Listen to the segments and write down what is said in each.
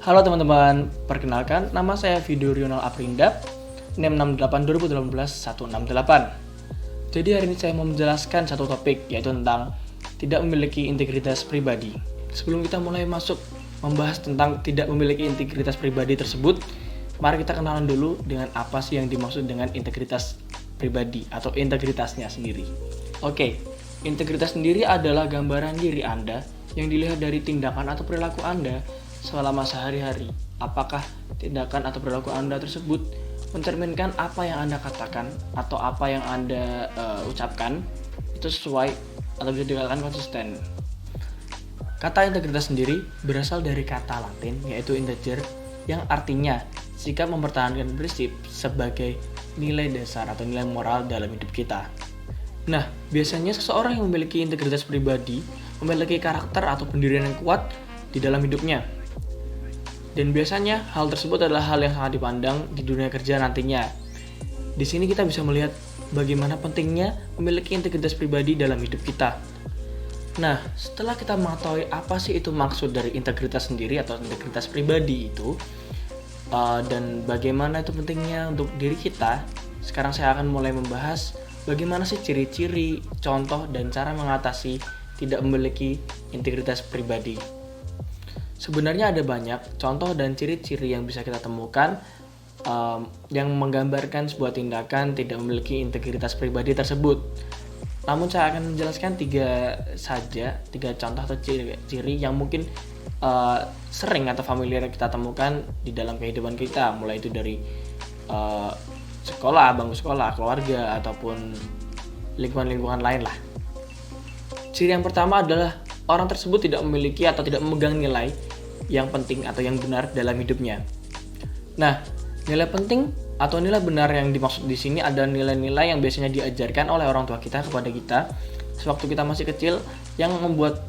Halo teman-teman, perkenalkan nama saya Vido Rional Aprinda, NIM 68 2018 168. Jadi hari ini saya mau menjelaskan satu topik, yaitu tentang tidak memiliki integritas pribadi. Sebelum kita mulai masuk membahas tentang tidak memiliki integritas pribadi tersebut, mari kita kenalan dulu dengan apa sih yang dimaksud dengan integritas pribadi atau integritasnya sendiri. Oke, integritas sendiri adalah gambaran diri Anda yang dilihat dari tindakan atau perilaku Anda selama sehari-hari. Apakah tindakan atau perilaku Anda tersebut mencerminkan apa yang Anda katakan atau apa yang Anda ucapkan itu sesuai atau bisa dikatakan konsisten. Kata integritas sendiri berasal dari kata Latin yaitu integer, yang artinya sikap mempertahankan prinsip sebagai nilai dasar atau nilai moral dalam hidup kita. Nah, biasanya seseorang yang memiliki integritas pribadi memiliki karakter atau pendirian yang kuat di dalam hidupnya. Dan biasanya hal tersebut adalah hal yang sangat dipandang di dunia kerja nantinya. Di sini kita bisa melihat bagaimana pentingnya memiliki integritas pribadi dalam hidup kita. Nah, setelah kita mengetahui apa sih itu maksud dari integritas sendiri atau integritas pribadi itu, dan bagaimana itu pentingnya untuk diri kita, sekarang saya akan mulai membahas bagaimana sih ciri-ciri, contoh, dan cara mengatasi tidak memiliki integritas pribadi. Sebenarnya ada banyak contoh dan ciri-ciri yang bisa kita temukan yang menggambarkan sebuah tindakan tidak memiliki integritas pribadi tersebut. Namun saya akan menjelaskan tiga contoh atau ciri yang mungkin sering atau familiar kita temukan di dalam kehidupan kita, mulai itu dari sekolah, bangku sekolah, keluarga, ataupun lingkungan-lingkungan lain lah. Ciri yang pertama adalah orang tersebut tidak memiliki atau tidak memegang nilai yang penting atau yang benar dalam hidupnya. Nah, nilai penting atau nilai benar yang dimaksud di sini adalah nilai-nilai yang biasanya diajarkan oleh orang tua kita kepada kita sewaktu kita masih kecil, yang membuat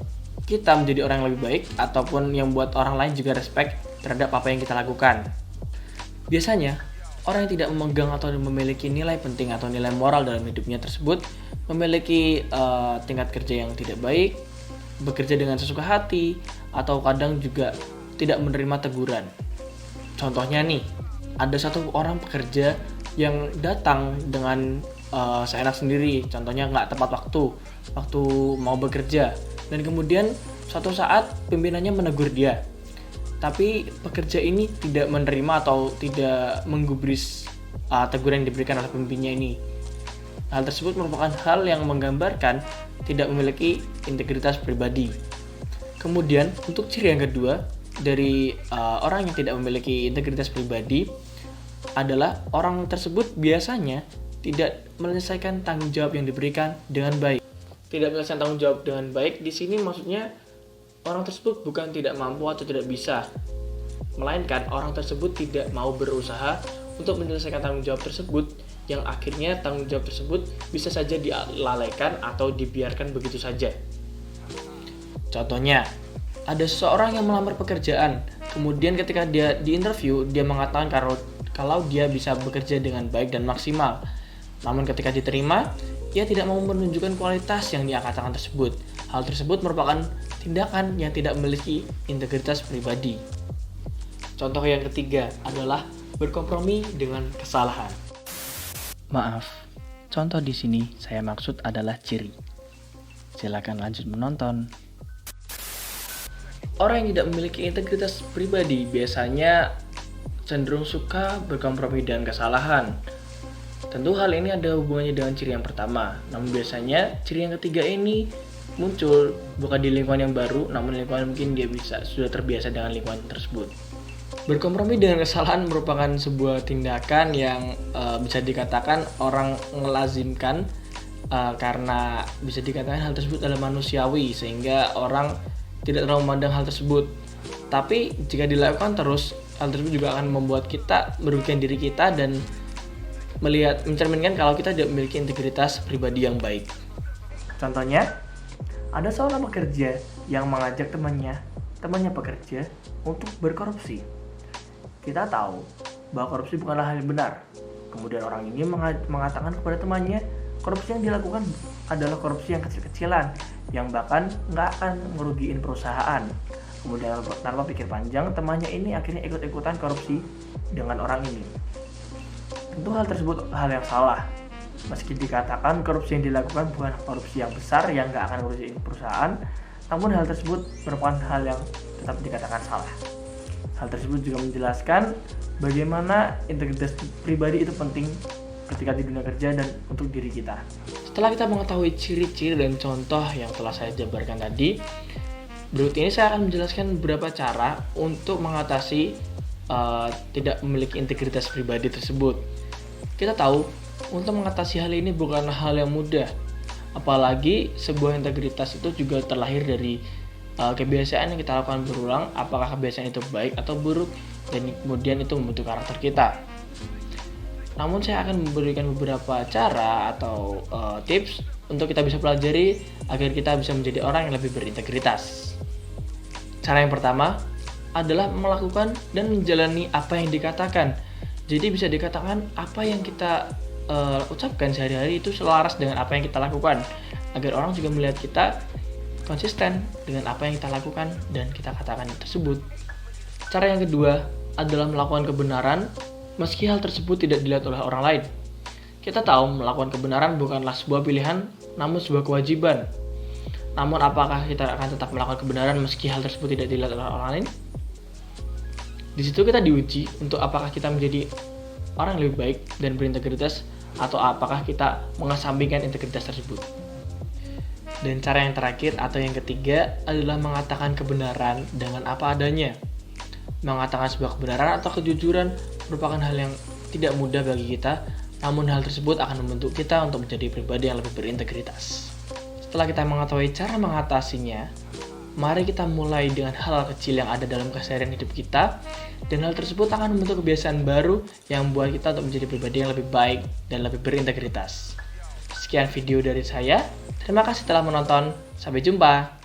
kita menjadi orang yang lebih baik ataupun yang membuat orang lain juga respect terhadap apa yang kita lakukan. Biasanya, orang yang tidak memegang atau memiliki nilai penting atau nilai moral dalam hidupnya tersebut memiliki tingkat kerja yang tidak baik, bekerja dengan sesuka hati, atau kadang juga tidak menerima teguran. Contohnya nih, ada satu orang pekerja yang datang dengan seenak sendiri, contohnya nggak tepat waktu mau bekerja, dan kemudian suatu saat pimpinannya menegur dia, tapi pekerja ini tidak menerima atau tidak menggubris teguran yang diberikan oleh pemimpinnya ini. Hal tersebut merupakan hal yang menggambarkan tidak memiliki integritas pribadi. Kemudian untuk ciri yang kedua dari orang yang tidak memiliki integritas pribadi adalah orang tersebut biasanya tidak menyelesaikan tanggung jawab yang diberikan dengan baik. Tidak menyelesaikan tanggung jawab dengan baik di sini maksudnya orang tersebut bukan tidak mampu atau tidak bisa, melainkan orang tersebut tidak mau berusaha untuk menyelesaikan tanggung jawab tersebut, yang akhirnya tanggung jawab tersebut bisa saja dilalaikan atau dibiarkan begitu saja. Contohnya, ada seseorang yang melamar pekerjaan, kemudian ketika dia diinterview, dia mengatakan kalau dia bisa bekerja dengan baik dan maksimal. Namun ketika diterima, ia tidak mau menunjukkan kualitas yang dia katakan tersebut. Hal tersebut merupakan tindakan yang tidak memiliki integritas pribadi. Contoh yang ketiga adalah berkompromi dengan kesalahan. Maaf, contoh di sini saya maksud adalah ciri. Silakan lanjut menonton. Orang yang tidak memiliki integritas pribadi biasanya cenderung suka berkompromi dengan kesalahan. Tentu hal ini ada hubungannya dengan ciri yang pertama. Namun biasanya ciri yang ketiga ini muncul bukan di lingkungan yang baru, namun lingkungan mungkin dia sudah terbiasa dengan lingkungan tersebut. Berkompromi dengan kesalahan merupakan sebuah tindakan yang bisa dikatakan orang ngelazimkan karena bisa dikatakan hal tersebut adalah manusiawi, sehingga orang tidak terlalu memandang hal tersebut. Tapi jika dilakukan terus, hal tersebut juga akan membuat kita merugikan diri kita dan mencerminkan kalau kita tidak memiliki integritas pribadi yang baik. Contohnya, ada seorang pekerja yang mengajak temannya pekerja untuk berkorupsi. Kita tahu bahwa korupsi bukanlah hal yang benar. Kemudian orang ini mengatakan kepada temannya, korupsi yang dilakukan adalah korupsi yang kecil-kecilan, yang bahkan nggak akan ngerugiin perusahaan. Kemudian tanpa pikir panjang, temannya ini akhirnya ikut-ikutan korupsi dengan orang ini. Tentu hal tersebut hal yang salah. Meski dikatakan korupsi yang dilakukan bukan korupsi yang besar yang nggak akan merugikan perusahaan, namun hal tersebut merupakan hal yang tetap dikatakan salah. Hal tersebut juga menjelaskan bagaimana integritas pribadi itu penting ketika di dunia kerja dan untuk diri kita. Setelah kita mengetahui ciri-ciri dan contoh yang telah saya jabarkan tadi, berikut ini saya akan menjelaskan beberapa cara untuk mengatasi tidak memiliki integritas pribadi tersebut. Kita tahu untuk mengatasi hal ini bukan hal yang mudah, apalagi sebuah integritas itu juga terlahir dari kebiasaan yang kita lakukan berulang, apakah kebiasaan itu baik atau buruk, dan kemudian itu membentuk karakter kita. Namun saya akan memberikan beberapa cara atau tips untuk kita bisa pelajari agar kita bisa menjadi orang yang lebih berintegritas. Cara yang pertama adalah melakukan dan menjalani apa yang dikatakan. Jadi bisa dikatakan apa yang kita ucapkan sehari-hari itu selaras dengan apa yang kita lakukan, agar orang juga melihat kita konsisten dengan apa yang kita lakukan dan kita katakan tersebut. Cara yang kedua adalah melakukan kebenaran meski hal tersebut tidak dilihat oleh orang lain. Kita tahu melakukan kebenaran bukanlah sebuah pilihan, namun sebuah kewajiban. Namun apakah kita akan tetap melakukan kebenaran meski hal tersebut tidak dilihat oleh orang lain? Di situ kita diuji untuk apakah kita menjadi orang yang lebih baik dan berintegritas, atau apakah kita mengesampingkan integritas tersebut. Dan cara yang terakhir atau yang ketiga adalah mengatakan kebenaran dengan apa adanya. Mengatakan sebuah kebenaran atau kejujuran merupakan hal yang tidak mudah bagi kita, namun hal tersebut akan membentuk kita untuk menjadi pribadi yang lebih berintegritas. Setelah kita mengetahui cara mengatasinya, mari kita mulai dengan hal kecil yang ada dalam keseharian hidup kita, dan hal tersebut akan membentuk kebiasaan baru yang membuat kita untuk menjadi pribadi yang lebih baik dan lebih berintegritas. Sekian video dari saya, terima kasih telah menonton, sampai jumpa.